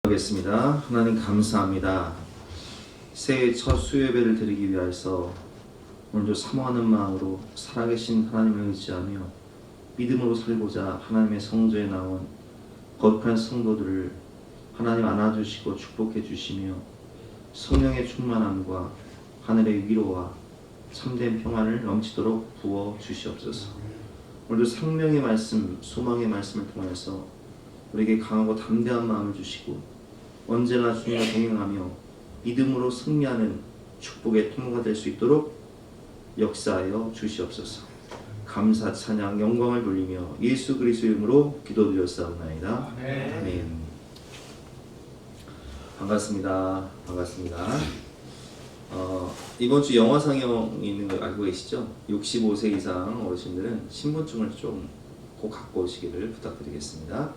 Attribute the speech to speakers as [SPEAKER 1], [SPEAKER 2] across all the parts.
[SPEAKER 1] 하겠습니다. 하나님 감사합니다. 새해 첫 수요예배를 드리기 위해서 오늘도 사모하는 마음으로 살아계신 하나님을 의지하며 믿음으로 살고자 하나님의 성전에 나온 거룩한 성도들을 하나님 안아주시고 축복해 주시며 성령의 충만함과 하늘의 위로와 참된 평안을 넘치도록 부어 주시옵소서. 오늘도 생명의 말씀, 소망의 말씀을 통해서 우리에게 강하고 담대한 마음을 주시고 언제나 주님과 동행하며 믿음으로 승리하는 축복의 통로가 될 수 있도록 역사하여 주시옵소서. 감사, 찬양, 영광을 돌리며 예수 그리스도의 이름으로 기도드렸사옵나이다. 아멘. 반갑습니다. 이번 주 영화 상영이 있는 거 알고 계시죠? 65세 이상 어르신들은 신분증을 좀 꼭 갖고 오시기를 부탁드리겠습니다.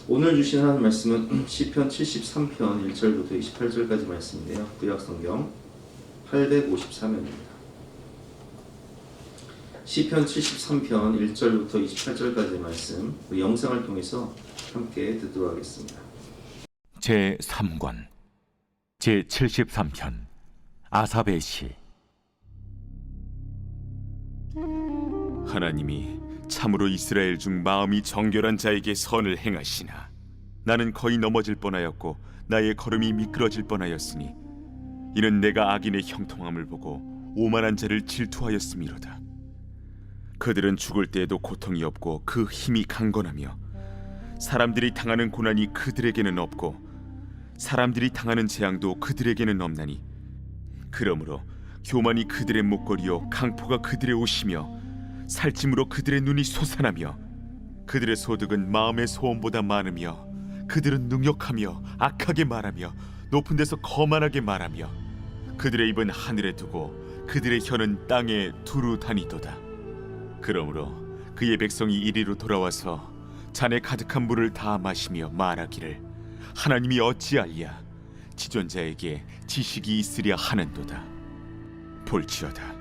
[SPEAKER 1] 오늘 주신 하나님 말씀은 시편 73편 1절부터 28절까지 말씀인데요. 구약성경 853면입니다. 시편 73편 1절부터 28절까지 말씀, 우리 영상을 통해서 함께 듣도록 하겠습니다.
[SPEAKER 2] 제3권 제73편 아삽의 시.
[SPEAKER 3] 하나님이 참으로 이스라엘 중 마음이 정결한 자에게 선을 행하시나 나는 거의 넘어질 뻔하였고 나의 걸음이 미끄러질 뻔하였으니 이는 내가 악인의 형통함을 보고 오만한 자를 질투하였음이로다. 그들은 죽을 때에도 고통이 없고 그 힘이 강건하며 사람들이 당하는 고난이 그들에게는 없고 사람들이 당하는 재앙도 그들에게는 없나니 그러므로 교만이 그들의 목걸이요 강포가 그들의 옷이며 살찜으로 그들의 눈이 솟아나며 그들의 소득은 마음의 소원보다 많으며 그들은 능욕하며 악하게 말하며 높은 데서 거만하게 말하며 그들의 입은 하늘에 두고 그들의 혀는 땅에 두루 다니도다. 그러므로 그의 백성이 이리로 돌아와서 잔에 가득한 물을 다 마시며 말하기를 하나님이 어찌하랴 지존자에게 지식이 있으랴 하는도다. 볼지어다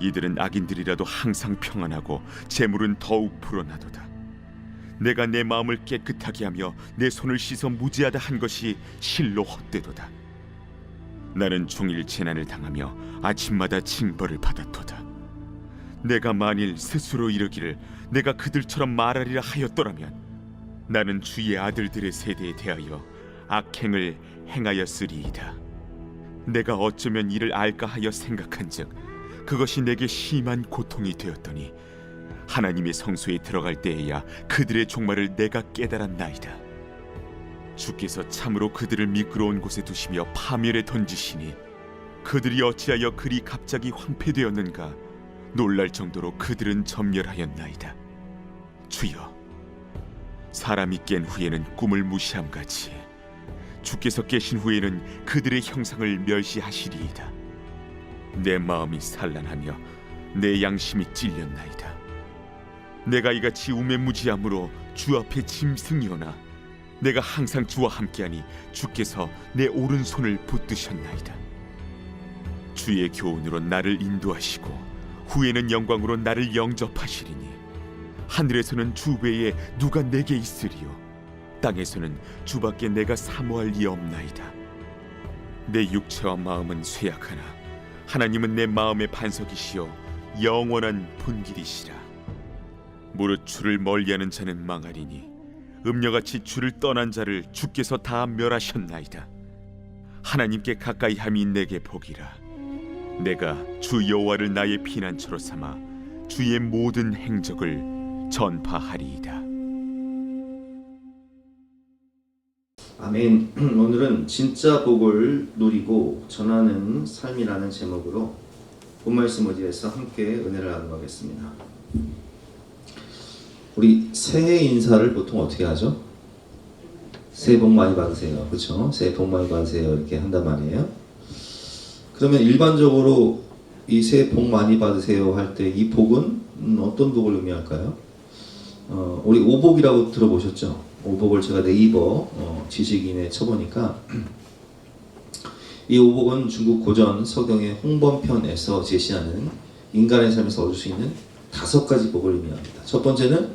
[SPEAKER 3] 이들은 악인들이라도 항상 평안하고 재물은 더욱 불어나도다. 내가 내 마음을 깨끗하게 하며 내 손을 씻어 무지하다 한 것이 실로 헛되도다. 나는 종일 재난을 당하며 아침마다 징벌을 받았도다. 내가 만일 스스로 이르기를 내가 그들처럼 말하리라 하였더라면 나는 주의 아들들의 세대에 대하여 악행을 행하였으리이다. 내가 어쩌면 이를 알까 하여 생각한즉 그것이 내게 심한 고통이 되었더니 하나님의 성소에 들어갈 때에야 그들의 종말을 내가 깨달았나이다. 주께서 참으로 그들을 미끄러운 곳에 두시며 파멸에 던지시니 그들이 어찌하여 그리 갑자기 황폐되었는가 놀랄 정도로 그들은 전멸하였나이다. 주여, 사람이 깬 후에는 꿈을 무시함같이 주께서 깨신 후에는 그들의 형상을 멸시하시리이다. 내 마음이 산란하며 내 양심이 찔렸나이다. 내가 이같이 우매무지함으로 주 앞에 짐승이오나 내가 항상 주와 함께하니 주께서 내 오른손을 붙드셨나이다. 주의 교훈으로 나를 인도하시고 후에는 영광으로 나를 영접하시리니 하늘에서는 주 외에 누가 내게 있으리요 땅에서는 주밖에 내가 사모할 이 없나이다. 내 육체와 마음은 쇠약하나 하나님은 내 마음의 반석이시요 영원한 분길이시라. 무릇 주를 멀리하는 자는 망하리니 음녀같이 주를 떠난 자를 주께서 다 멸하셨나이다. 하나님께 가까이함이 내게 복이라. 내가 주 여호와를 나의 피난처로 삼아 주의 모든 행적을 전파하리이다.
[SPEAKER 1] 아멘. 오늘은 진짜 복을 누리고 전하는 삶이라는 제목으로 본 말씀 어디에서 함께 은혜를 나누겠습니다. 우리 새해 인사를 보통 어떻게 하죠? 새해 복 많이 받으세요. 그렇죠? 새해 복 많이 받으세요. 이렇게 한단 말이에요. 그러면 일반적으로 이 새해 복 많이 받으세요 할 때 이 복은 어떤 복을 의미할까요? 우리 오복이라고 들어보셨죠? 오복을 제가 네이버 지식인에 쳐보니까 이 오복은 중국 고전 서경의 홍범편에서 제시하는 인간의 삶에서 얻을 수 있는 5가지 복을 의미합니다. 첫 번째는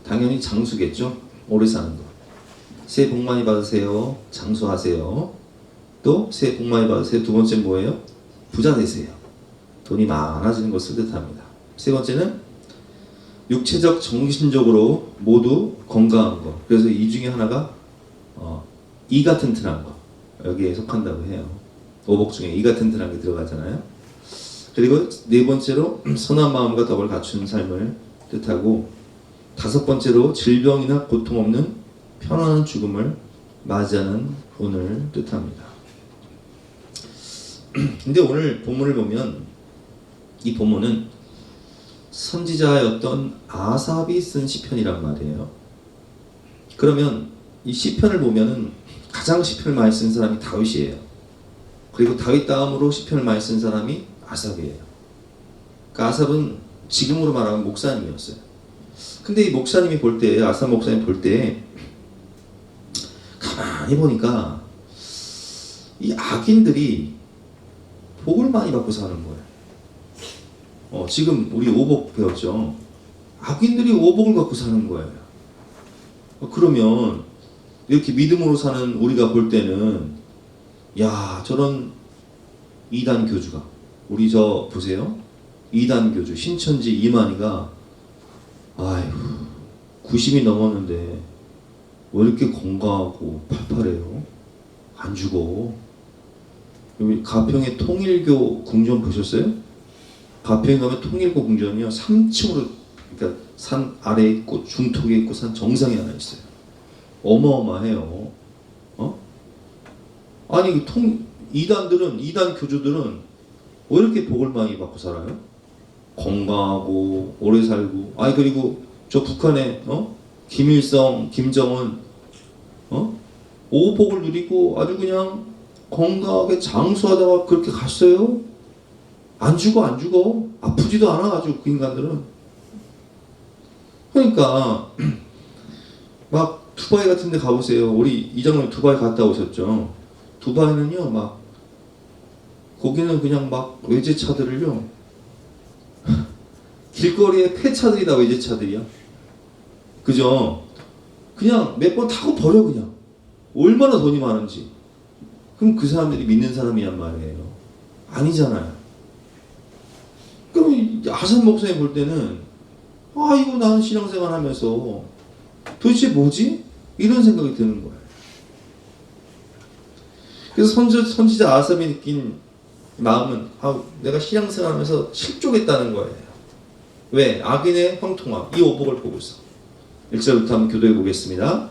[SPEAKER 1] 당연히 장수겠죠. 오래 사는 것. 새해 복 많이 받으세요. 장수하세요. 또 새해 복 많이 받으세요. 두 번째 뭐예요? 부자 되세요. 돈이 많아지는 것을 뜻합니다. 세 번째는 육체적, 정신적으로 모두 건강한 것. 그래서 이 중에 하나가 이가 튼튼한 것. 여기에 속한다고 해요. 오복 중에 이가 튼튼한 게 들어가잖아요. 그리고 네 번째로 선한 마음과 덕을 갖춘 삶을 뜻하고, 다섯 번째로 질병이나 고통 없는 편안한 죽음을 맞이하는 분을 뜻합니다. 근데 오늘 본문을 보면 이 본문은 선지자였던 아삽이 쓴 시편이란 말이에요. 그러면 이 시편을 보면은 가장 시편을 많이 쓴 사람이 다윗이에요. 그리고 다윗 다음으로 시편을 많이 쓴 사람이 아삽이에요. 그러니까 아삽은 지금으로 말하면 목사님이었어요. 근데 이 목사님이 볼 때, 아삽 목사님 볼 때 가만히 보니까 이 악인들이 복을 많이 받고 사는 거예요. 지금 우리 오복 배웠죠. 악인들이 오복을 갖고 사는 거예요. 그러면 이렇게 믿음으로 사는 우리가 볼 때는, 야, 저런 이단 교주가, 우리 저 보세요. 이단 교주 신천지 이만희가 아이고 90이 넘었는데 왜 이렇게 건강하고 팔팔해요? 안 죽어. 여기 가평에 통일교 궁전 보셨어요? 가평에 가면 통일교 궁전이요 3층으로, 그러니까 산 아래에 있고 중턱에 있고 산 정상에 하나 있어요. 어마어마해요. 아니 이단들은, 이단 교주들은 왜 이렇게 복을 많이 받고 살아요? 건강하고 오래 살고. 아니 그리고 저 북한에 김일성, 김정은 오복을 누리고 아주 그냥 건강하게 장수하다가 그렇게 갔어요. 안 죽어. 아프지도 않아. 아주 그 인간들은. 그러니까 막 두바이 같은 데 가보세요. 우리 이장님 두바이 갔다 오셨죠. 두바이는요, 막 거기는 그냥 막 외제차들을요, 길거리에 폐차들이 다 외제차들이야. 그죠? 그냥 몇 번 타고 버려. 그냥 얼마나 돈이 많은지. 그럼 그 사람들이 믿는 사람이란 말이에요. 아니잖아요. 그럼 아삽 목사님 볼 때는, 이거 나는 신앙생활 하면서 도대체 뭐지? 이런 생각이 드는 거예요. 그래서 선지자 아삽이 느낀 마음은, 내가 신앙생활 하면서 실족했다는 거예요. 왜? 악인의 형통함, 이 오복을 보고 있어. 1절부터 한번 교도해 보겠습니다.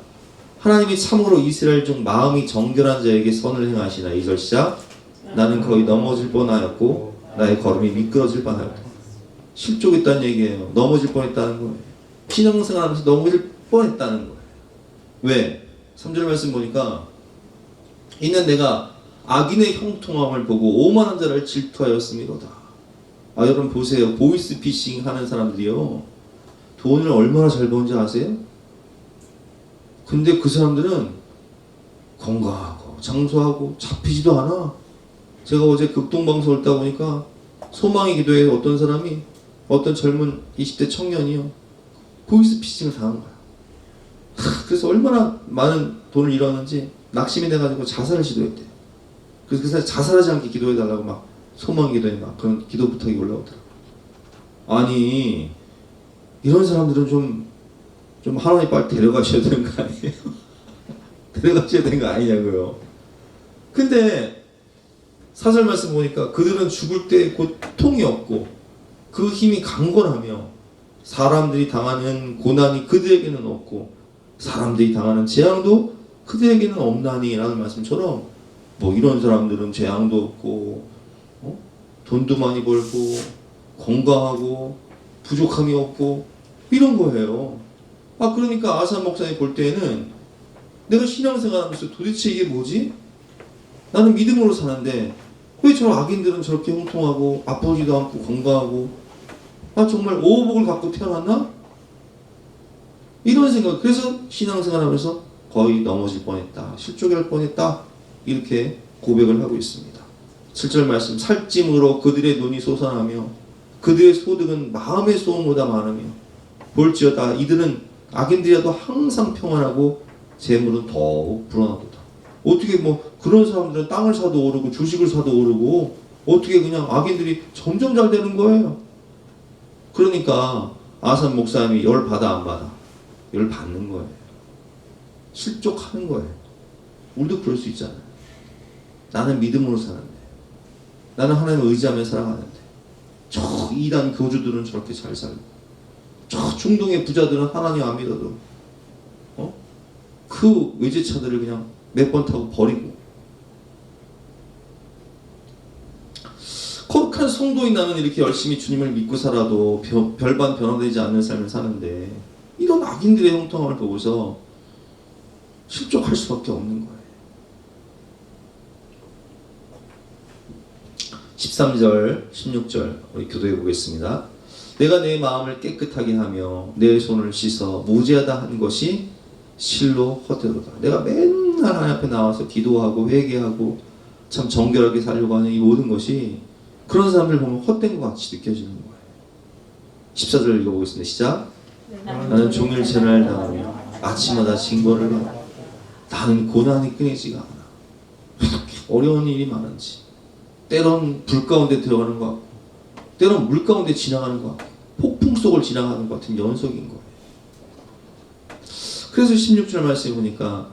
[SPEAKER 1] 하나님이 참으로 이스라엘 중 마음이 정결한 자에게 선을 행하시나. 2절 시작. 나는 거의 넘어질 뻔하였고 나의 걸음이 미끄러질 뻔하였다. 실족했다는 얘기예요. 넘어질 뻔했다는 거예요. 신앙생활하면서 넘어질 뻔했다는 거예요. 왜? 3절 말씀 보니까, 이는 내가 악인의 형통함을 보고 오만한 자를 질투하였음이로다. 여러분 보세요. 보이스피싱 하는 사람들이요, 돈을 얼마나 잘 버는지 아세요? 근데 그 사람들은 건강하고 장수하고 잡히지도 않아. 제가 어제 극동방송을 따 보니까 소망의 기도에 어떤 사람이, 어떤 젊은 20대 청년이요, 보이스피싱을 당한 거야. 그래서 얼마나 많은 돈을 잃었는지 낙심이 돼가지고 자살을 시도했대요. 그래서 그 사람이 자살하지 않게 기도해달라고 막 소망 기도에 막 그런 기도 부탁이 올라오더라고요. 아니, 이런 사람들은 좀 하나님 빨리 데려가셔야 되는 거 아니에요? 데려가셔야 되는 거 아니냐고요. 근데 4절 말씀 보니까 그들은 죽을 때 고통이 없고 그 힘이 강건하며 사람들이 당하는 고난이 그들에게는 없고 사람들이 당하는 재앙도 그들에게는 없나니 라는 말씀처럼, 뭐 이런 사람들은 재앙도 없고 돈도 많이 벌고 건강하고 부족함이 없고 이런 거예요. 그러니까 아삽 목사님 볼 때에는, 내가 신앙생활 하면서 도대체 이게 뭐지? 나는 믿음으로 사는데 왜 저 악인들은 저렇게 형통하고 아프지도 않고 건강하고, 정말 오복을 갖고 태어났나? 이런 생각. 그래서 신앙생활 하면서 거의 넘어질 뻔했다, 실족할 뻔했다, 이렇게 고백을 하고 있습니다. 7절 말씀. 살찜으로 그들의 눈이 솟아나며 그들의 소득은 마음의 소원보다 많으며 볼지어다 이들은 악인들이라도 항상 평안하고 재물은 더욱 불어나도다. 어떻게 뭐 그런 사람들은 땅을 사도 오르고 주식을 사도 오르고 어떻게 그냥 악인들이 점점 잘 되는 거예요. 그러니까 아삽 목사님이 열 받아 안 받아? 열 받는 거예요. 실족하는 거예요. 우리도 그럴 수 있잖아요. 나는 믿음으로 사는데, 나는 하나님을 의지하며 살아가는데, 저 이단 교주들은 저렇게 잘 살고, 저 중동의 부자들은 하나님 안 믿어도 그 외제차들을 그냥 몇 번 타고 버리고, 거룩한 성도인 나는 이렇게 열심히 주님을 믿고 살아도 별반 변화되지 않는 삶을 사는데, 이런 악인들의 형통함을 보고서 실족할 수밖에 없는 거예요. 13절, 16절 우리 교도해 보겠습니다. 내가 내 마음을 깨끗하게 하며 내 손을 씻어 무죄하다 한 것이 실로 헛되도다. 내가 맨날 하나님 앞에 나와서 기도하고 회개하고 참 정결하게 살려고 하는 이 모든 것이 그런 사람들 보면 헛된 것 같이 느껴지는 거예요. 14절 읽어보겠습니다. 시작. 나는 종일 재난을 당하며 아침마다 징벌을 해. 나는 고난이 끊이지가 않아. 어려운 일이 많은지, 때론 불 가운데 들어가는 것 같고, 때론 물 가운데 지나가는 것 같고, 폭풍 속을 지나가는 것 같은 연속인 거예요. 그래서 16절 말씀을 보니까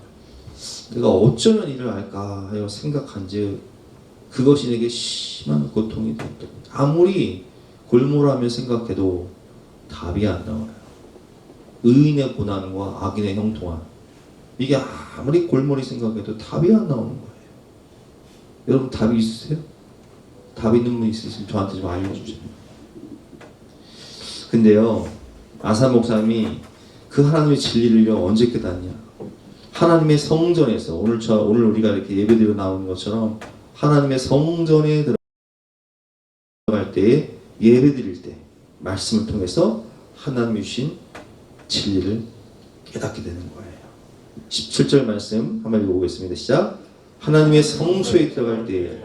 [SPEAKER 1] 내가 어쩌면 이를 알까 하여 생각한즉 그것이 내게 심한 고통이 되었다. 아무리 골몰하며 생각해도 답이 안 나와요. 의인의 고난과 악인의 형통함, 이게 아무리 골몰이 생각해도 답이 안 나오는 거예요. 여러분 답이 있으세요? 답 있는 분 있으시면 저한테 좀 알려주세요. 근데요, 아삽 목사님이 그 하나님의 진리를 언제 깨닫냐? 하나님의 성전에서 오늘 우리가 이렇게 예배드려 나오는 것처럼 하나님의 성전에 들어갈 때에 예배드릴 때 말씀을 통해서 하나님이 주신 진리를 깨닫게 되는 거예요. 17절 말씀 한번 읽어보겠습니다. 시작. 하나님의 성소에 들어갈 때에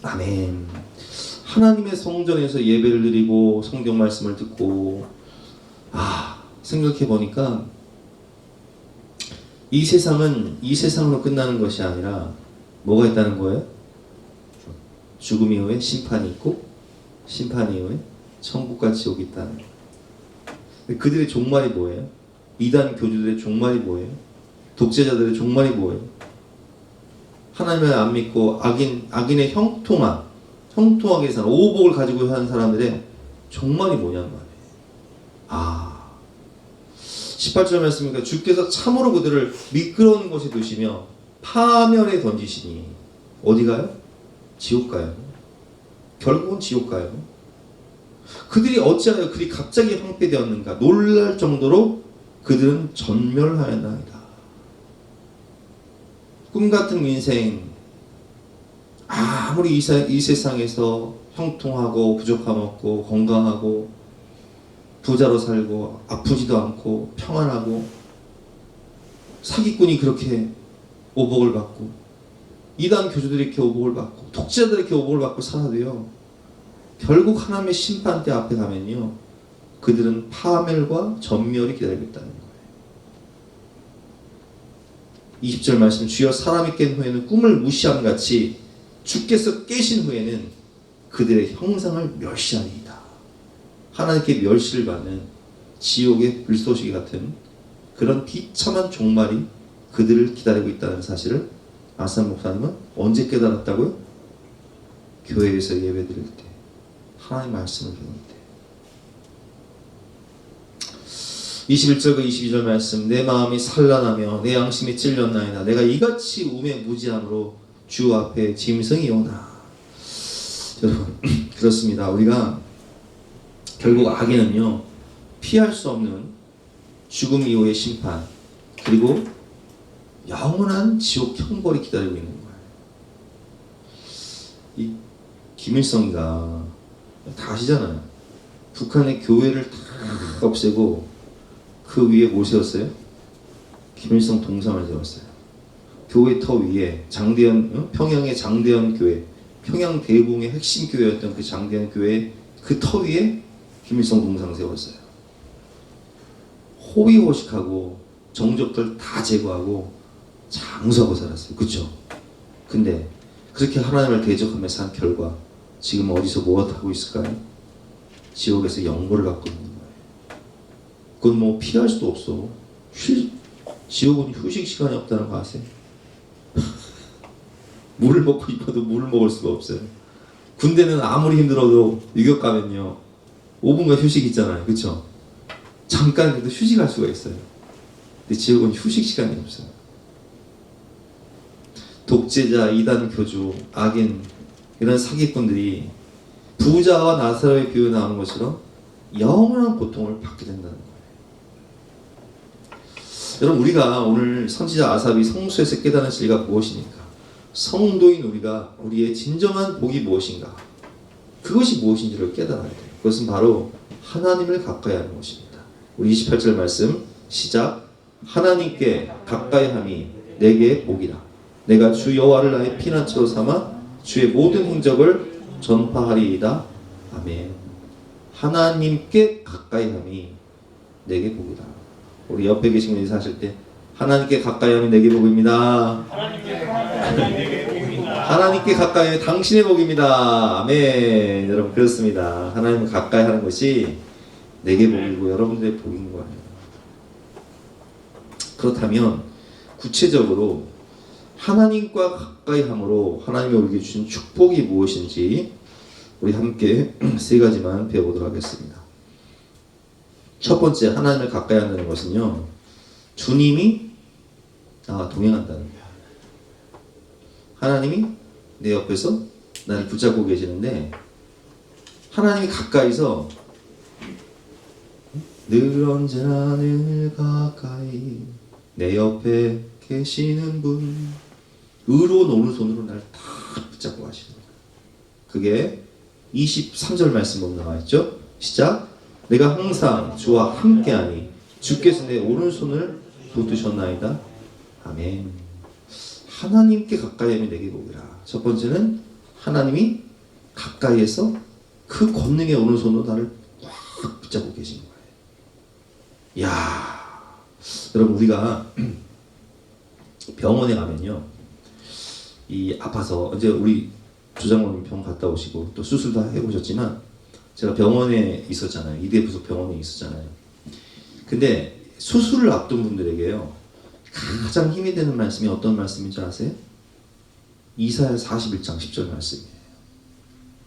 [SPEAKER 1] 아멘. 하나님의 성전에서 예배를 드리고 성경 말씀을 듣고 생각해 보니까 이 세상은 이 세상으로 끝나는 것이 아니라 뭐가 있다는 거예요? 죽음 이후에 심판이 있고 심판 이후에 천국과 지옥이 있다는 거예요. 그들의 종말이 뭐예요? 이단 교주들의 종말이 뭐예요? 독재자들의 종말이 뭐예요? 하나님을 안 믿고 악인의 형통하게 사는 오복을 가지고 사는 사람들의 종말이 뭐냐는 말이에요. 18절 말씀이니까 주께서 참으로 그들을 미끄러운 곳에 두시며 파멸에 던지시니 어디 가요? 지옥 가요. 결국은 지옥 가요. 그들이 어찌하여 그리 갑자기 황폐되었는가 놀랄 정도로 그들은 전멸하였나이다. 꿈같은 인생, 아무리 이 세상에서 형통하고 부족함 없고 건강하고 부자로 살고 아프지도 않고 평안하고 사기꾼이 그렇게 오복을 받고 이단 교주들이 이렇게 오복을 받고 독재자들이 이렇게 오복을 받고 살아도요, 결국 하나님의 심판대 앞에 가면요 그들은 파멸과 전멸이 기다리고 있다는 거예요. 20절 말씀, 주여 사람이 깬 후에는 꿈을 무시함 같이 주께서 깨신 후에는 그들의 형상을 멸시하니이다. 하나님께 멸시를 받는 지옥의 불쏘시개 같은 그런 비참한 종말이 그들을 기다리고 있다는 사실을 아삽 목사님은 언제 깨달았다고요? 교회에서 예배 드릴 때, 하나님 말씀을 들을 때. 21절과 22절 말씀, 내 마음이 산란하며 내 양심이 찔렸나이다. 내가 이같이 우매무지함으로 주 앞에 짐승이 오나. 여러분 그렇습니다. 우리가 결국 악인은요 피할 수 없는 죽음 이후의 심판 그리고 영원한 지옥 형벌이 기다리고 있는 거예요. 이 김일성이가 다 아시잖아요. 북한의 교회를 다 없애고 그 위에 뭘 세웠어요? 김일성 동상을 세웠어요. 교회 터 위에 장대현, 평양의 장대현 교회, 평양 대붕의 핵심 교회였던 그 장대현 교회 그 터 위에 김일성 동상 세웠어요. 호의호식하고 정족들 다 제거하고 장수하고 살았어요. 그쵸? 근데 그렇게 하나님을 대적하면서 한 결과 지금 어디서 무엇 하고 있을까요? 지옥에서 영고를 갖고 있는 거예요. 그건 뭐 피할 수도 없어. 지옥은 휴식 시간이 없다는 거 아세요? 물을 먹고 싶어도 물을 먹을 수가 없어요. 군대는 아무리 힘들어도 유격 가면요 5분간 휴식 있잖아요. 그쵸? 잠깐 그래도 휴식할 수가 있어요. 근데 지옥은 휴식 시간이 없어요. 독재자, 이단 교주, 악인 이런 사기꾼들이 부자와 나사로의 비유에 나오는 것처럼 영원한 고통을 받게 된다는 거예요. 여러분 우리가 오늘 선지자 아삽이 성수에서 깨달은 진리가 무엇입니까? 성도인 우리가 우리의 진정한 복이 무엇인가? 그것이 무엇인지를 깨달아야 돼요. 그것은 바로 하나님을 가까이 하는 것입니다. 우리 28절 말씀 시작. 하나님께 가까이 함이 내게 복이라. 내가 주 여호와를 나의 피난처로 삼아 주의 모든 행적을 전파하리이다. 아멘. 하나님께 가까이 함이 내게 복이다. 우리 옆에 계신 분이 사실 때 하나님께 가까이 하면 내게 복입니다. 하나님께 가까이 하면 당신의 복입니다. 아멘. 여러분 그렇습니다. 하나님을 가까이 하는 것이 내게 복이고 여러분들의 복인 거예요. 그렇다면 구체적으로 하나님과 가까이 함으로 하나님이 우리에게 주신 축복이 무엇인지 우리 함께 세 가지만 배워보도록 하겠습니다. 첫 번째 하나님을 가까이 한다는 것은요 주님이 나와 동행한다는 거예요. 하나님이 내 옆에서 나를 붙잡고 계시는데 하나님이 가까이서 늘 언제나 늘 가까이 내 옆에 계시는 분 의로운 오른손으로 나를 다 붙잡고 가시는 거예요. 그게 23절 말씀 보면 나와있죠. 시작. 내가 항상 주와 함께하니 주께서 내 오른손을 붙드셨나이다. 아멘. 하나님께 가까이 하면 내게 복이라. 첫 번째는 하나님이 가까이에서 그 권능의 오른손으로 나를 꽉 붙잡고 계신 거예요. 이야, 여러분 우리가 병원에 가면요 이 아파서 이제 우리 조장모님 병원 갔다 오시고 또 수술도 해보셨지만 제가 병원에 있었잖아요. 이대 부속 병원에 있었잖아요. 근데 수술을 앞둔 분들에게요 가장 힘이 되는 말씀이 어떤 말씀인지 아세요? 이사야 41장 10절 말씀이에요.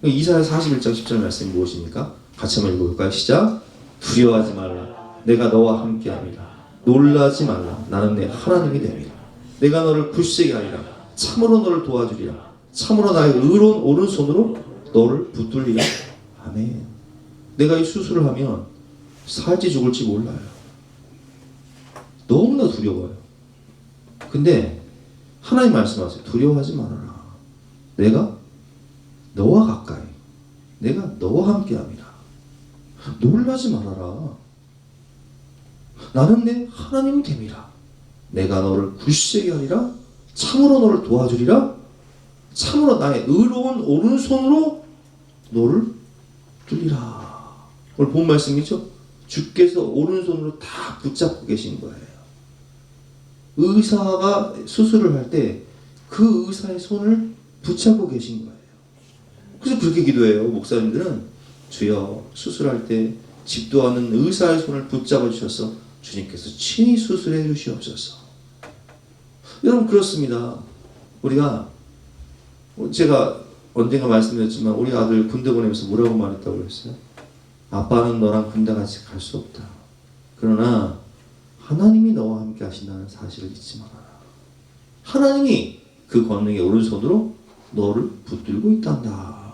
[SPEAKER 1] 이사야 41장 10절 말씀이 무엇입니까? 같이 한번 읽어볼까요? 시작. 두려워하지 말라. 내가 너와 함께함이라. 놀라지 말라. 나는 내 하나님이 됨이라. 내가 너를 굳세게 하리라. 참으로 너를 도와주리라. 참으로 나의 의로운 오른손으로 너를 붙들리라. 아멘. 내가 이 수술을 하면 살지 죽을지 몰라요. 너무나 두려워요. 근데 하나님 말씀하세요. 두려워하지 말아라. 내가 너와 가까이, 내가 너와 함께함이라. 놀라지 말아라. 나는 내 하나님 됨이라. 내가 너를 굳세게 하리라. 참으로 너를 도와주리라. 참으로 나의 의로운 오른손으로 너를 뚫리라. 오늘 본 말씀이죠? 주께서 오른손으로 다 붙잡고 계신 거예요. 의사가 수술을 할 때 그 의사의 손을 붙잡고 계신 거예요. 그래서 그렇게 기도해요. 목사님들은 주여 수술할 때 집도하는 의사의 손을 붙잡아 주셔서 주님께서 친히 수술해 주시옵소서. 여러분 그렇습니다. 우리가 제가 언젠가 말씀드렸지만 우리 아들 군대 보내면서 뭐라고 말했다고 그랬어요? 아빠는 너랑 군대 같이 갈 수 없다. 그러나 하나님이 너와 함께 하신다는 사실을 잊지 말아라. 하나님이 그 권능의 오른손으로 너를 붙들고 있단다.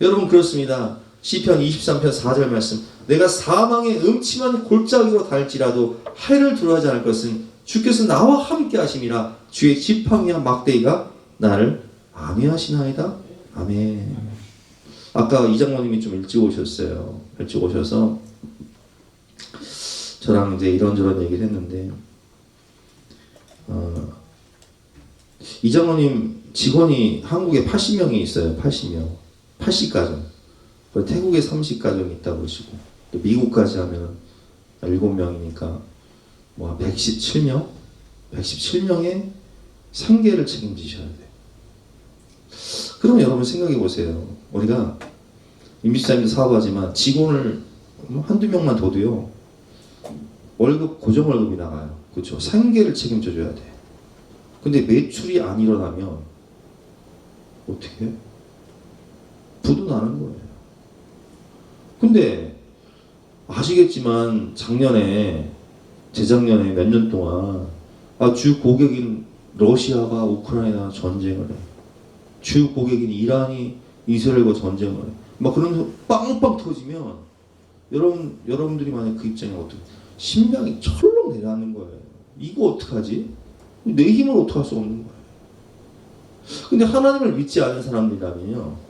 [SPEAKER 1] 여러분 그렇습니다. 시편 23편 4절 말씀. 내가 사망의 음침한 골짜기로 달지라도 해를 두려워하지 않을 것은 주께서 나와 함께 하심이라. 주의 지팡이와 막대기가 나를 안위하시나이다. 아멘. 아까 이장모님이 좀 일찍 오셨어요. 일찍 오셔서 저랑 이제 이런저런 얘기를 했는데 이장모님 직원이 한국에 80명이 있어요. 80명. 80가정. 태국에 30가정이 있다고 그러시고 또 미국까지 하면 7명이니까 뭐 117명? 117명의 생계를 책임지셔야 돼요. 그럼 여러분 생각해 보세요. 우리가 임시사님도 사업하지만 직원을 한두 명만 둬도요. 월급, 고정 월급이 나가요. 그렇죠? 생계를 책임져 줘야 돼. 근데 매출이 안 일어나면 어떻게 해? 부도 나는 거예요. 근데 아시겠지만 작년에, 재작년에 몇 년 동안 주 고객인 러시아가 우크라이나 전쟁을 해. 주 고객인 이란이 이스라엘과 전쟁을 해. 막 그러면서 빵빵 터지면 여러분들이 만약 그 입장에 어떻게 심장이 철렁 내려앉는 거예요. 이거 어떡하지? 내 힘으로 어떻게 할 수 없는 거예요. 근데 하나님을 믿지 않은 사람들이라면요.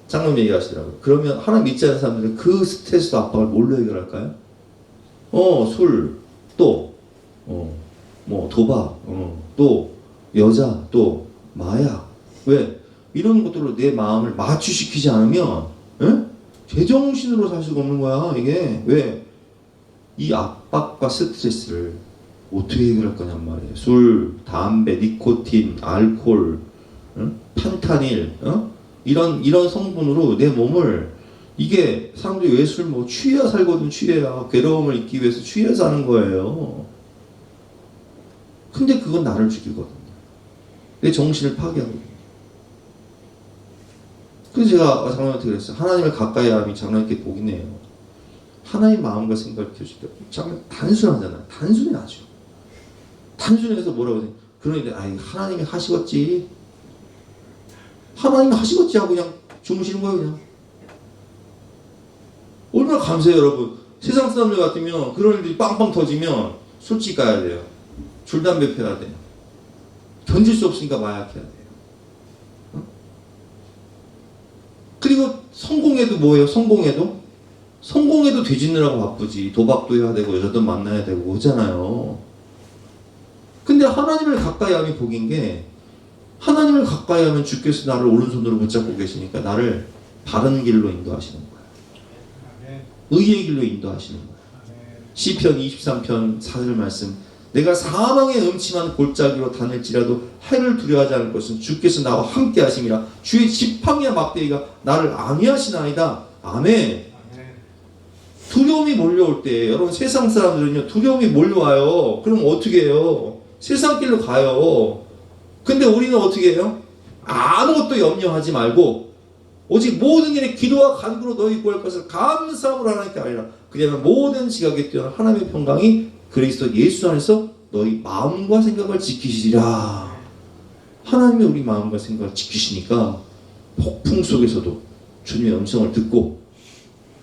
[SPEAKER 1] 장로님 얘기하시더라고요. 그러면 하나님 믿지 않는 사람들은 그 스트레스 압박을 뭘로 해결할까요? 술, 또 뭐 도박, 또 여자, 또 마약. 왜? 이런 것들로 내 마음을 마취시키지 않으면 제정신으로 살 수가 없는 거야. 이게 왜? 이 압박과 스트레스를 어떻게 해결할 거냔 말이에요. 술, 담배, 니코틴, 알코올, 판타닐, 이런 성분으로 내 몸을, 이게 사람들이 왜 술 뭐 취해야 살거든. 취해야 괴로움을 잊기 위해서 취해서 하는 거예요. 근데 그건 나를 죽이거든요. 내 정신을 파괴하거든요. 그래서 제가 장로님한테 그랬어요. 하나님을 가까이 함이 장로님께 복이네요. 하나님 마음과 생각을 키워주니까 참 단순하잖아요. 단순히 아주 단순해서 뭐라고 해요? 그러는데 하나님이 하시겠지. 하나님이 하시겠지 하고 그냥 주무시는 거예요. 그냥. 얼마나 감사해요 여러분. 세상 사람들 같으면 그런 일들이 빵빵 터지면 술집 가야 돼요. 줄 담배 펴야 돼요. 견딜 수 없으니까 마약해야 돼요. 그리고 성공해도 뭐예요? 성공해도 뒤집느라고 바쁘지. 도박도 해야 되고 여자도 만나야 되고 그러잖아요. 근데 하나님을 가까이 하면 복인 게, 하나님을 가까이 하면 주께서 나를 오른손으로 붙잡고 계시니까 나를 바른 길로 인도하시는 거예요. 의의 길로 인도하시는 거예요. 시편 23편 4절 말씀, 내가 사망의 음침한 골짜기로 다닐지라도 해를 두려워하지 않을 것은 주께서 나와 함께 하심이라. 주의 지팡이와 막대기가 나를 안위하시나이다. 아멘. 두려움이 몰려올 때, 여러분 세상 사람들은요 두려움이 몰려와요. 그럼 어떻게 해요? 세상 길로 가요. 근데 우리는 어떻게 해요? 아무것도 염려하지 말고 오직 모든 일에 기도와 간구로 너희 구할 것을 감사함으로 하나님께 알리라. 그러면 모든 지각에 뛰어난 하나님의 평강이 그리스도 예수 안에서 너희 마음과 생각을 지키시리라. 하나님이 우리 마음과 생각을 지키시니까 폭풍 속에서도 주님의 음성을 듣고,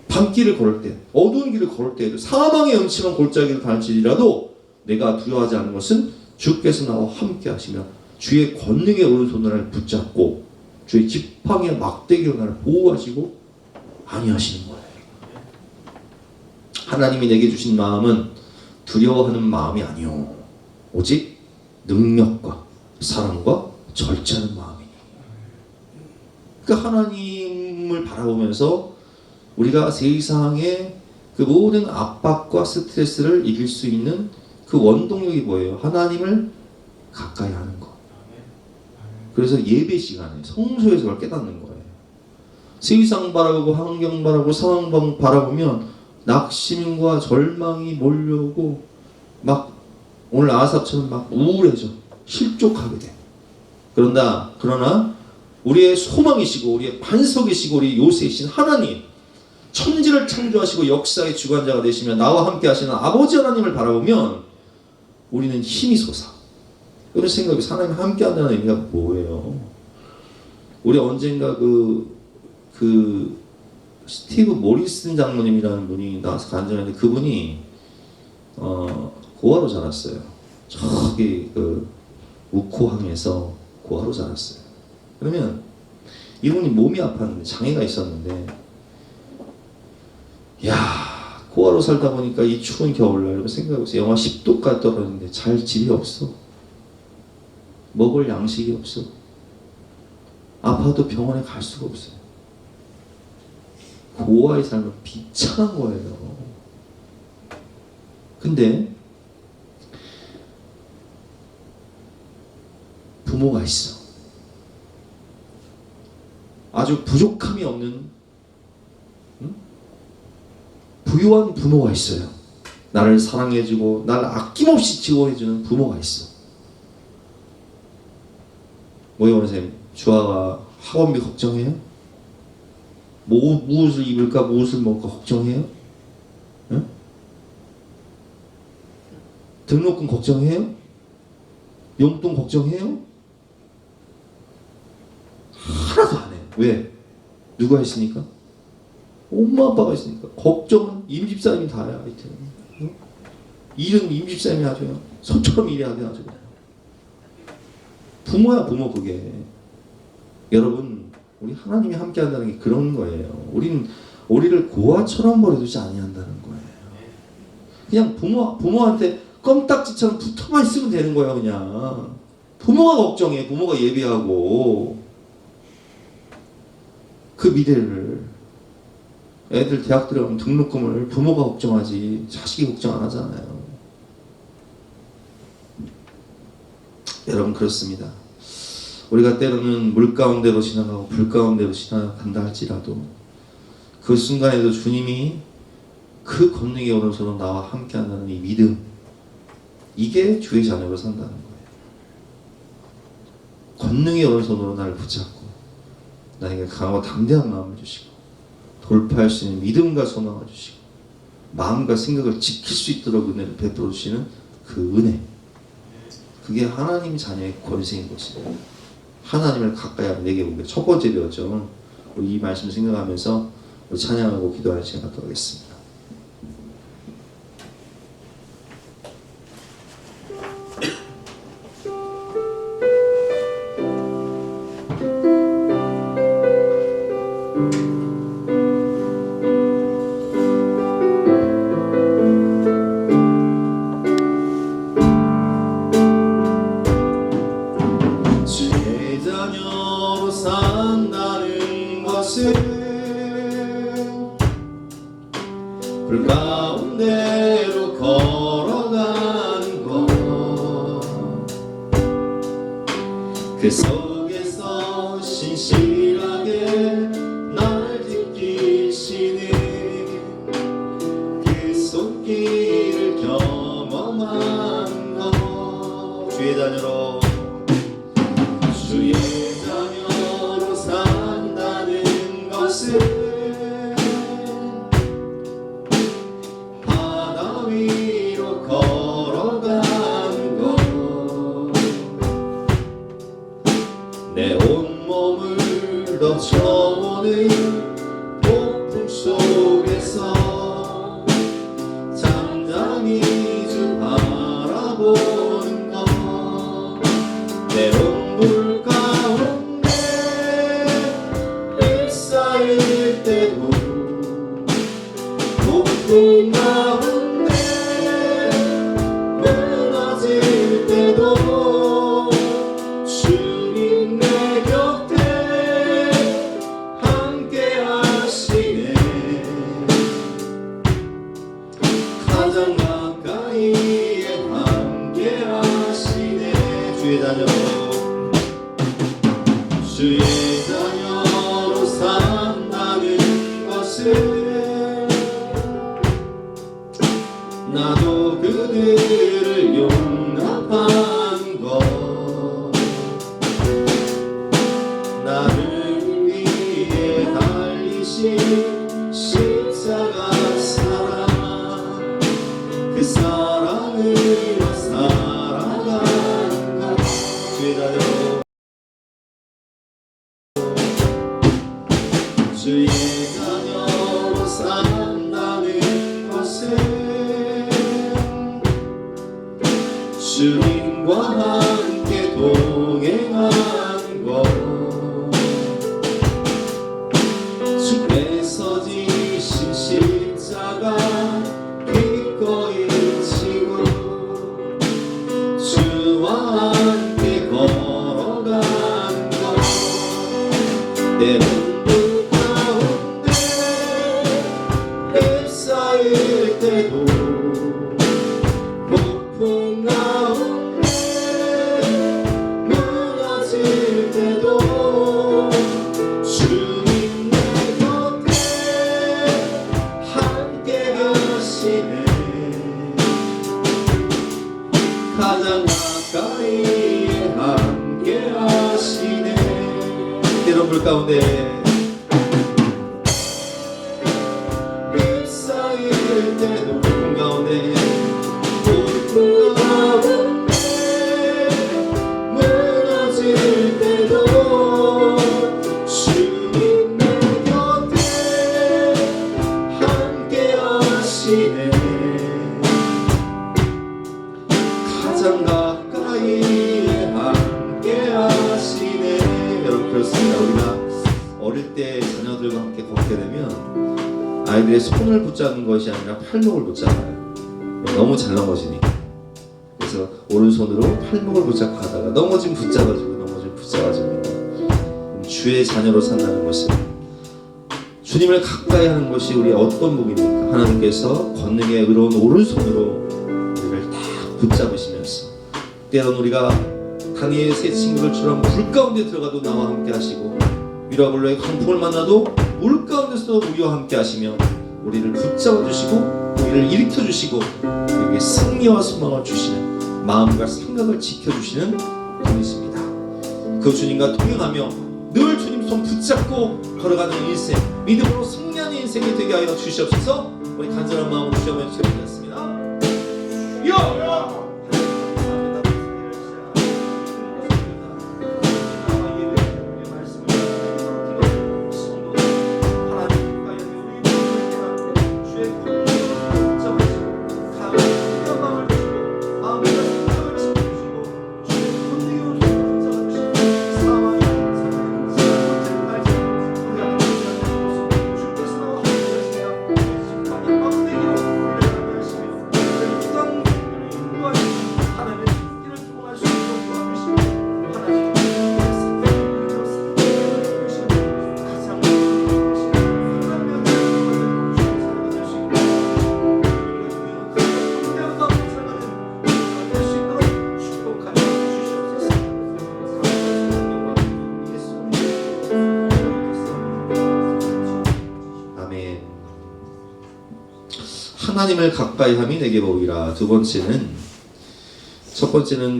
[SPEAKER 1] 밤길을 걸을 때, 어두운 길을 걸을 때에도 사망의 음침한 골짜기를 다닐지라도 내가 두려워하지 않는 것은 주께서 나와 함께 하시며 주의 권능의 오른손을 나를 붙잡고 주의 지팡이와 막대기로 나를 보호하시고 안위하시는 거예요. 하나님이 내게 주신 마음은 두려워하는 마음이 아니요, 오직 능력과 사랑과 절제하는 마음이니. 그러니까 하나님을 바라보면서 우리가 세상의 그 모든 압박과 스트레스를 이길 수 있는 그 원동력이 뭐예요? 하나님을 가까이 하는 것. 그래서 예배 시간에 성소에서 그걸 깨닫는 거예요. 세상 바라보고 환경 바라보고 상황 바라보면 낙심과 절망이 몰려오고 막 오늘 아삽처럼 막 우울해져, 실족하게 돼. 그러나 우리의 소망이시고 우리의 반석이시고 우리 요새이신 하나님, 천지를 창조하시고 역사의 주관자가 되시며 나와 함께 하시는 아버지 하나님을 바라보면 우리는 힘이 솟아. 그런 생각이, 하나님 함께 한다는 의미가 뭐예요? 우리 언젠가 그 스티브 모리슨 장로님이라는 분이 나와서 간증했는데, 그분이 고아로 자랐어요. 저기 그 우코항에서 고아로 자랐어요. 그러면 이분이 몸이 아팠는데, 장애가 있었는데, 야, 고아로 살다 보니까 이 추운 겨울날 생각해보세요. 영하 10도까지 떨어졌는데 잘 집이 없어. 먹을 양식이 없어. 아파도 병원에 갈 수가 없어요. 고아의 삶은 비참한 거예요. 근데 부모가 있어. 아주 부족함이 없는 부유한 부모가 있어요. 나를 사랑해주고 나를 아낌없이 지원해주는 부모가 있어. 뭐예요, 선생님? 주아가 학원비 걱정해요? 무엇을 입을까, 무엇을 먹을까 걱정해요? 응? 등록금 걱정해요? 용돈 걱정해요? 하나도 안 해요. 왜? 누가 있으니까? 엄마 아빠가 있으니까. 걱정은 임집사님이 다 해요. 하여튼. 응? 일은 임집사님이 하죠. 손처럼 일해야 돼. 아주. 부모야 부모 그게. 여러분 우리 하나님이 함께 한다는 게 그런 거예요. 우리를 고아처럼 버려두지 아니한다는 거예요. 그냥 부모한테 껌딱지처럼 붙어만 있으면 되는 거야. 그냥 부모가 걱정해. 부모가 예비하고 그 미래를. 애들 대학 들어가면 등록금을 부모가 걱정하지 자식이 걱정 안 하잖아요. 여러분 그렇습니다. 우리가 때로는 물 가운데로 지나가고 불 가운데로 지나간다 할지라도 그 순간에도 주님이 그 권능의 오른손으로 나와 함께한다는 이 믿음, 이게 주의 자녀로 산다는 거예요. 권능의 오른손으로 나를 붙잡고 나에게 강하고 담대한 마음을 주시고 돌파할 수 있는 믿음과 소망을 주시고 마음과 생각을 지킬 수 있도록 은혜를 베풀어 주시는 그 은혜, 그게 하나님 자녀의 권세인 것입니다. 하나님을 가까이 하면 내게 오게 첫 번째 되었죠. 우리 이 말씀 생각하면서 우리 찬양하고 기도하는 시간 갖도록 하겠습니다. 불 가운데로 걸어가는 것, 그 속에서 신실하게 날 지키시는 그 손길을 경험하는 것, 주의 자녀로 산다는 것을 내 온몸을 덮쳐오는 폭풍 속에서 잠잠히 주 바라보는 것, 내 눈물 가운데 휩싸일 때도 폭풍 가운데 무너질 때도 주의 자녀로 산다는 것을 나도 그들을 용납한 것, 나를 위해 달리신 십자가 사랑, 그 사랑으로 살아가는 것, 주의 자녀 주의 자녀로 산다는 것은 주님과 함께 동행하는 것, 주께서 지신 십자가 기꺼이 지고 주와 함께 걸어가는 것, 내 휩싸일 때도 가장 가까이 함께 하시네. 때론 물 가운데 휩싸일 때도 물 가운데 물 가운데 무너질 때도 주님 내 곁에 함께 하시네. 가장 가까이 함께 하시네. 여러분 그렇습니다. 우리가 어릴 때 자녀들과 함께 걷게 되면 아이들의 손을 붙잡는 것이 아니라 팔목을 붙잡아요. 너무 잘 넘어지니까. 그래서 오른손으로 팔목을 붙잡고 가다가 넘어지면 붙잡아줍니다. 주의 자녀로 산다는 것은 주님을 가까이 하는 것이 우리의 어떤 복입니까? 하나님께서 권능에 의로운 오른손으로 우리를 딱 붙잡으시면서 때론 우리가 다니엘의 세 친구들처럼 물 가운데 들어가도 나와 함께 하시고 미라블로의 강풍을 만나도 물 가운데서도 우리와 함께 하시며 우리를 붙잡아 주시고 우리를 일으켜 주시고 우리에게 승리와 소망을 주시는 마음과 생각을 지켜주시는 분이십니다. 그 주님과 동행하며 늘 주님 손 붙잡고 걸어가는 인생, 믿음으로 승리하는 인생이 되게 하여 주시옵소서. 우리 간절한 마음으로 주여 주시겠습니다. 하나님을 가까이 함이 내게 복이라. 첫 번째는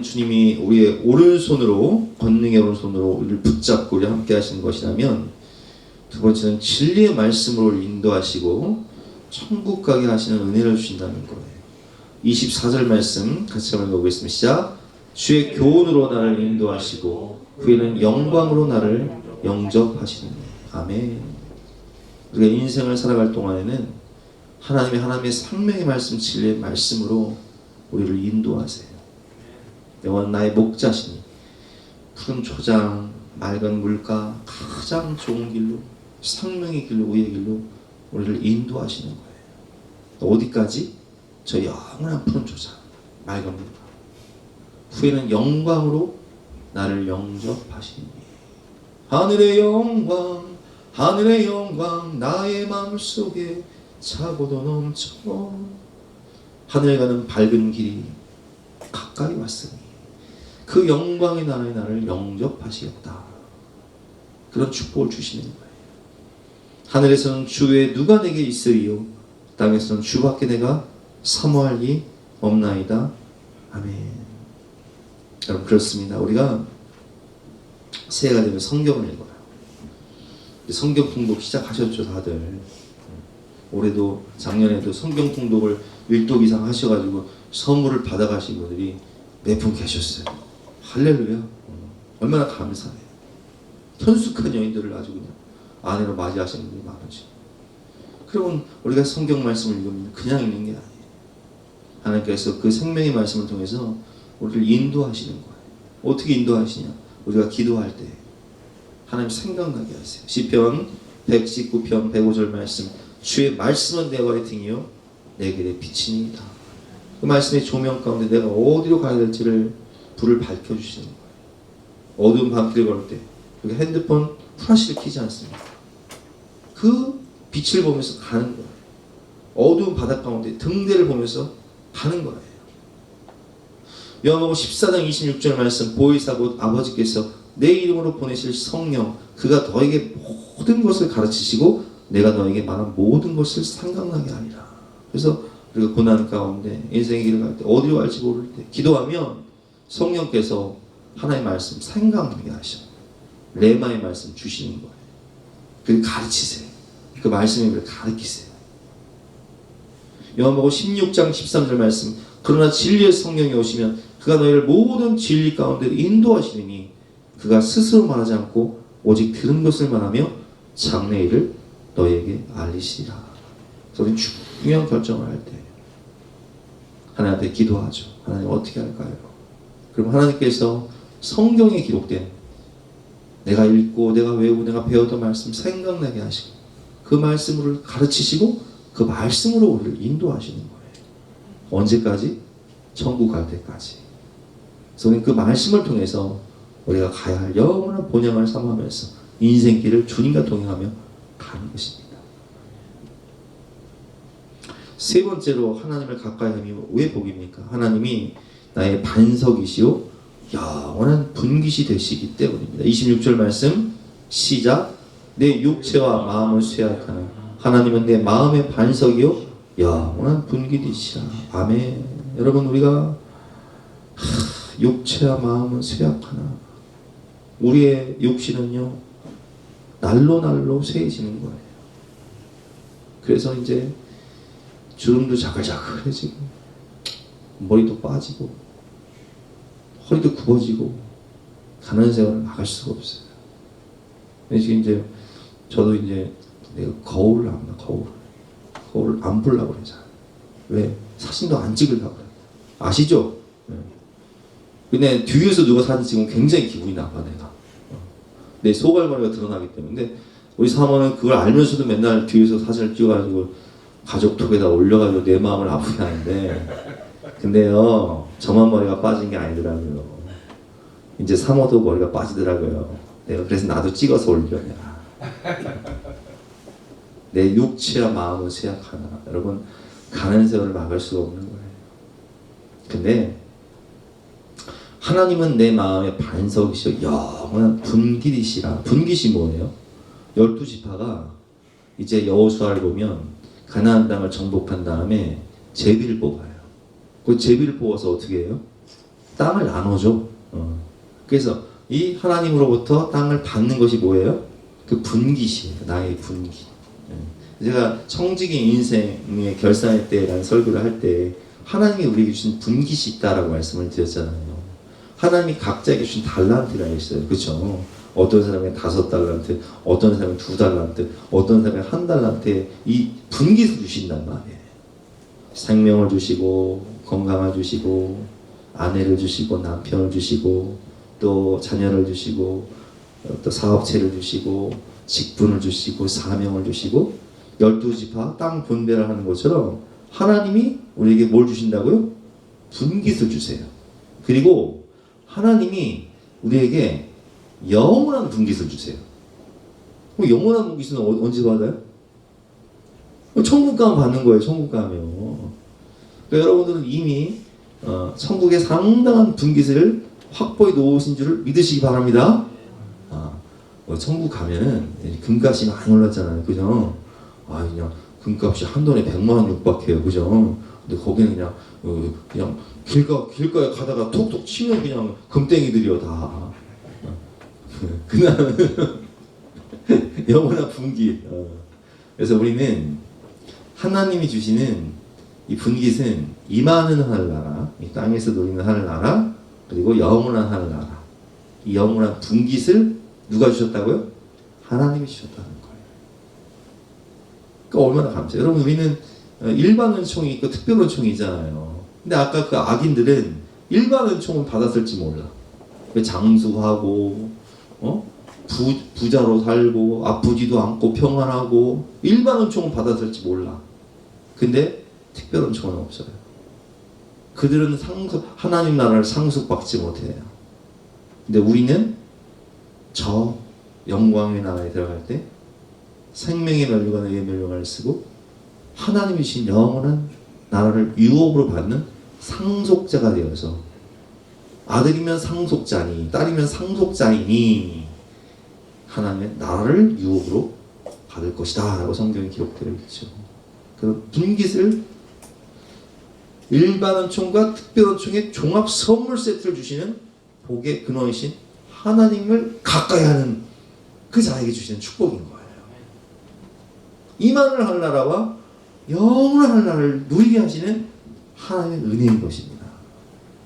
[SPEAKER 1] 주님이 우리의 오른손으로, 권능의 오른손으로 우리를 붙잡고 우리 함께 하시는 것이라면, 두 번째는 진리의 말씀으로 인도하시고 천국 가게 하시는 은혜를 주신다는 거예요. 24절 말씀 같이 한번 읽어보겠습니다. 시작. 주의 교훈으로 나를 인도하시고 후에는 영광으로 나를 영접하시는. 아멘. 우리가 인생을 살아갈 동안에는 하나님의 생명의 말씀, 진리의 말씀으로 우리를 인도하세요. 영원 나의 목자시니 푸른 초장, 맑은 물가, 가장 좋은 길로, 생명의 길로, 의의 길로 우리를 인도하시는 거예요. 어디까지? 저 영원한 푸른 초장, 맑은 물가. 후에는 영광으로 나를 영접하시니. 하늘의 영광 나의 마음속에 차고도 넘쳐. 하늘에 가는 밝은 길이 가까이 왔으니 그 영광의 나라에 나를 영접하시겠다. 그런 축복을 주시는 거예요. 하늘에서는 주 외에 누가 내게 있으리요, 땅에서는 주밖에 내가 사모할 이 없나이다. 아멘. 여러분 그렇습니다. 우리가 새해가 되면 성경을 읽어요. 성경 통독 시작하셨죠 다들. 올해도 작년에도 성경 통독을 1독 이상 하셔가지고 선물을 받아가신 분들이 몇 분 계셨어요. 할렐루야. 얼마나 감사해요. 현숙한 여인들을 아주 그냥 아내로 맞이하시는 분들이 많으죠. 그러면 우리가 성경 말씀을 읽으면 그냥 읽는 게 아니에요. 하나님께서 그 생명의 말씀을 통해서 우리를 인도하시는 거예요. 어떻게 인도하시냐? 우리가 기도할 때 하나님 생각나게 하세요. 시편 119편 105절 말씀. 주의 말씀은 내 발의 등이요 내 길의 빛이니이다. 그 말씀의 조명 가운데 내가 어디로 가야 될지를 불을 밝혀주시는 거예요. 어두운 밤길을 걸을 때 여기 핸드폰 플래시를 켜지 않습니다. 그 빛을 보면서 가는 거예요. 어두운 바닷 가운데 등대를 보면서 가는 거예요. 요한복음 14장 26절 말씀. 보혜사 곧 아버지께서 내 이름으로 보내실 성령, 그가 너에게 모든 것을 가르치시고 내가 너에게 말한 모든 것을 생각나게 하리라. 그래서 그리고 고난 가운데 인생의 길을 갈 때 어디로 갈지 모를 때 기도하면 성령께서 하나님의 말씀 생각나게 하셔. 레마의 말씀 주시는 거예요. 그리고 가르치세요. 그 말씀을 가르치세요. 요한복음 16장 13절 말씀, 그러나 진리의 성령이 오시면 그가 너희를 모든 진리 가운데 인도하시리니 그가 스스로 말하지 않고 오직 들은 것을 말하며 장래 일을 너희에게 알리시리라. 그래서 우리 중요한 결정을 할 때 하나님한테 기도하죠. 하나님 어떻게 할까요? 그럼 하나님께서 성경에 기록된 내가 읽고 내가 외우고 내가 배웠던 말씀 생각나게 하시고 그 말씀을 가르치시고 그 말씀으로 우리를 인도하시는 거예요. 언제까지? 천국 갈 때까지. 그래서 우리는 그 말씀을 통해서 우리가 가야 할 영원한 본향을 삼아하면서 인생길을 주님과 동행하며 가는 것입니다. 세 번째로 하나님을 가까이 하면 왜 복입니까? 하나님이 나의 반석이시요 영원한 분깃이 되시기 때문입니다. 26절 말씀 시작. 내 육체와 마음을 쇠약하나 하나님은 내 마음의 반석이요 영원한 분깃이시라. 아멘. 여러분 우리가 육체와 마음은 쇠약하나 우리의 육신은요 날로 쇠해지는 거예요. 그래서 이제 주름도 자글자글해지고 머리도 빠지고 허리도 굽어지고 가는 세월을 막을 수가 없어요. 지금 이제 저도 이제 내가 거울을 안 봐. 거울을 안 보려고 그러죠. 왜? 사진도 안 찍으려고 그래. 아시죠? 근데 뒤에서 누가 사진 찍으면 굉장히 기분이 나빠 내가. 내 소갈머리가 드러나기 때문에. 우리 사모는 그걸 알면서도 맨날 뒤에서 사진을 찍어가지고 가족톡에다 올려가지고 내 마음을 아프게 하는데 근데요 저만 머리가 빠진 게 아니더라고요. 이제 사모도 머리가 빠지더라고요. 내가 그래서 나도 찍어서 올려. 내 육체와 마음은 쇠약하나. 여러분 가는 세월을 막을 수가 없는 거예요. 근데 하나님은 내 마음의 반석이시여 영원한 분깃이시라. 분깃이 뭐예요? 12지파가 이제 여호수아를 보면 가나안 땅을 정복한 다음에 제비를 뽑아요. 그 제비를 뽑아서 어떻게 해요? 땅을 나눠줘. 그래서 이 하나님으로부터 땅을 받는 것이 뭐예요? 그 분깃이에요. 나의 분깃. 제가 청지기 인생의 결산의 때라는 설교를 할 때 하나님이 우리에게 주신 분깃이 있다라고 말씀을 드렸잖아요. 하나님이 각자에게 주신 달란트가 있어요. 그렇죠? 어떤 사람은 5달란트, 어떤 사람은 2달란트, 어떤 사람은 1달란트에 이 분깃을 주신단 말이에요. 생명을 주시고 건강을 주시고 아내를 주시고 남편을 주시고 또 자녀를 주시고 또 사업체를 주시고 직분을 주시고 사명을 주시고 12지파 땅 분배를 하는 것처럼 하나님이 우리에게 뭘 주신다고요? 분깃을 주세요. 그리고 하나님이 우리에게 영원한 분깃을 주세요. 영원한 분깃은 언제 받아요? 천국 가면 받는 거예요. 천국 가면. 그러니까 여러분들은 이미 천국의 상당한 분깃을 확보해 놓으신 줄을 믿으시기 바랍니다. 천국 가면은 금값이 많이 올랐잖아요. 그죠? 그냥 금값이 한 돈에 100만 원 육박해요. 그죠? 근데 거기는 그냥 길가에 가다가 톡톡 치면 그냥 금땡이들이요 다. 그날은 영원한 분깃. 그래서 우리는 하나님이 주시는 이 분깃은 임하는 하늘나라, 이 땅에서 누리는 하늘나라, 그리고 영원한 하늘나라. 이 영원한 분깃을 누가 주셨다고요? 하나님이 주셨다는 거예요. 그러니까 얼마나 감사해요. 여러분 우리는 일반 은총이 있고 특별 은총이 있잖아요. 근데 아까 그 악인들은 일반 은총은 받았을지 몰라. 장수하고 부자로 살고 아프지도 않고 평안하고 일반 은총은 받았을지 몰라. 근데 특별 은총은 없어요. 그들은 하나님 나라를 상속받지 못해요. 근데 우리는 저 영광의 나라에 들어갈 때 생명의 멸류관 의의 멸류관을 쓰고 하나님이 주신 영원한 나라를 유업으로 받는 상속자가 되어서 아들이면 상속자니 딸이면 상속자이니 하나님의 나라를 유업으로 받을 것이다 라고 성경에 기록되어 있죠. 그 분깃을 일반 은총과 특별 은총의 종합 선물 세트를 주시는 복의 근원이신 하나님을 가까이 하는 그 자에게 주시는 축복인 거예요. 이만을 할 나라와 영원을 할 나라를 누리게 하시는 하나님의 은혜인 것입니다.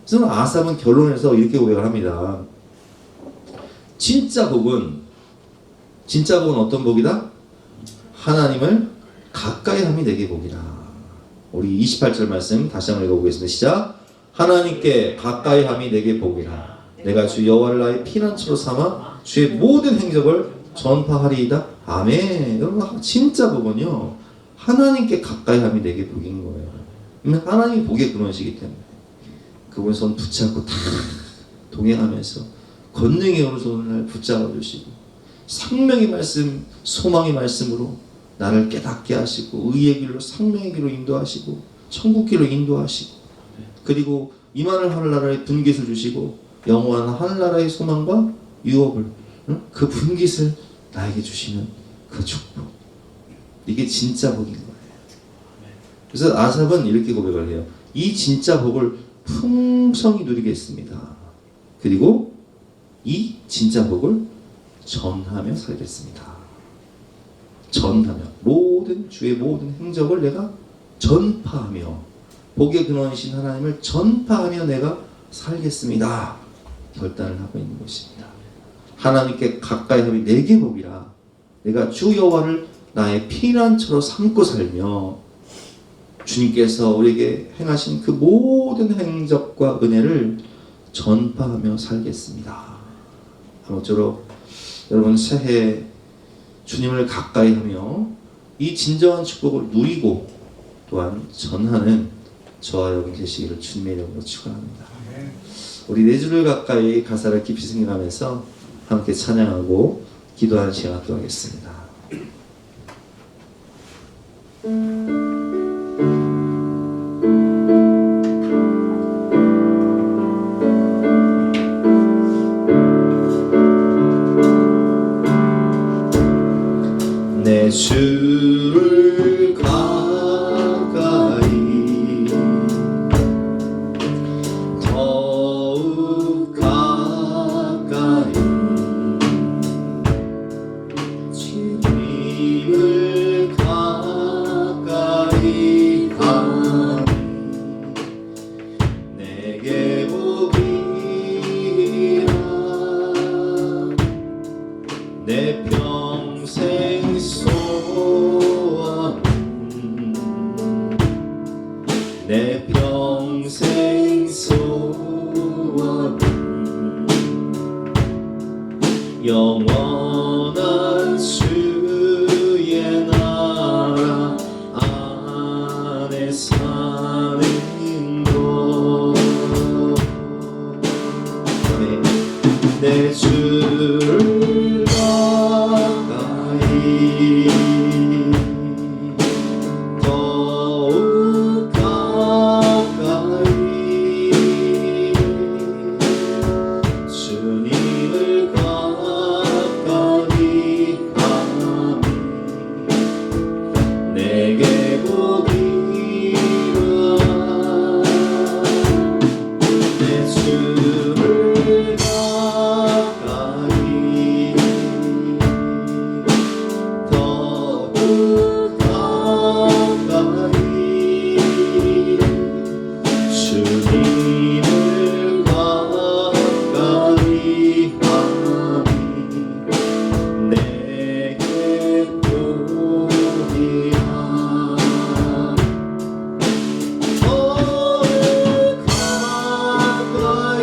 [SPEAKER 1] 그래서 아삽은 결론에서 이렇게 고백을 합니다. 진짜 복은 어떤 복이다? 하나님을 가까이 함이 내게 복이다. 우리 28절 말씀 다시 한번 읽어보겠습니다. 시작. 하나님께 가까이 함이 내게 복이라. 내가 주 여호와를 나의 피난처로 삼아 주의 모든 행적을 전파하리이다. 아멘. 여러분, 진짜 복은요, 하나님께 가까이 함이 내게 복인 거예요. 하나님이 복의 근원이시기 때문에 그분 손 붙잡고 다 동행하면서 권능의 오른손을 붙잡아 주시고 생명의 말씀, 소망의 말씀으로 나를 깨닫게 하시고 의의 길로, 생명의 길로 인도하시고 천국 길로 인도하시고, 그리고 임하늘 하늘나라의 분깃을 주시고 영원한 하늘나라의 소망과 유업을, 그 분깃을 나에게 주시는 그 축복, 이게 진짜 복인 거예요. 그래서 아삽은 이렇게 고백을 해요. 이 진짜 복을 풍성히 누리겠습니다. 그리고 이 진짜 복을 전하며 살겠습니다. 전하며 주의 모든 행적을 내가 전파하며 복의 근원이신 하나님을 전파하며 내가 살겠습니다. 결단을 하고 있는 것입니다. 하나님께 가까이 함이 내게 복이라. 내가 주 여호와를 나의 피난처로 삼고 살며 주님께서 우리에게 행하신 그 모든 행적과 은혜를 전파하며 살겠습니다. 아무쪼록 여러분 새해 주님을 가까이 하며 이 진정한 축복을 누리고 또한 전하는 저와 여러분 되시기를 주님의 이름으로 축원합니다. 우리 네 주를 가까이 가사를 깊이 생각하면서 함께 찬양하고 기도하는 시간 갖도록 하겠습니다. 내 주를 가까이 더욱 가까이 주님을 가까이 하니 내게 복이라. 내 평생 소원, 내 평생 소원, 영원한 주의 나라 안에 사는 것. 내 주를 가까이 더욱 가까이 주님을 가까이 하니 내게 복이라. 내 주를 가까이 더욱 가까이 주님을 가까이 하니 내게 복이라. 더욱 가까이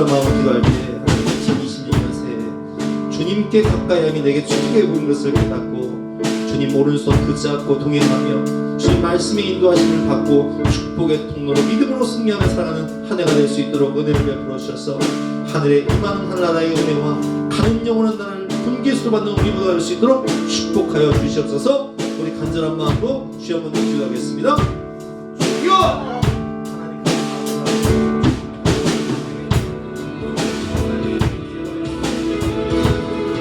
[SPEAKER 1] 간절한 마음으로 기도할 때 2026년 새해 주님께 가까이 하며 내게 축복해 보인 것을 깨닫고 주님 오른손 붙잡고 동행하며 주님 말씀의 인도하심을 받고 축복의 통로로 믿음으로 승리하며 살아가는 한 해가 될 수 있도록 은혜를 베풀어 주셔서 하늘에 임하는 하나님의 은혜와 가는 영원한 나라를 분기수로 받는 우리가 될 수 있도록 축복하여 주시옵소서. 우리 간절한 마음으로 주여 한번 기도하겠습니다. 주여!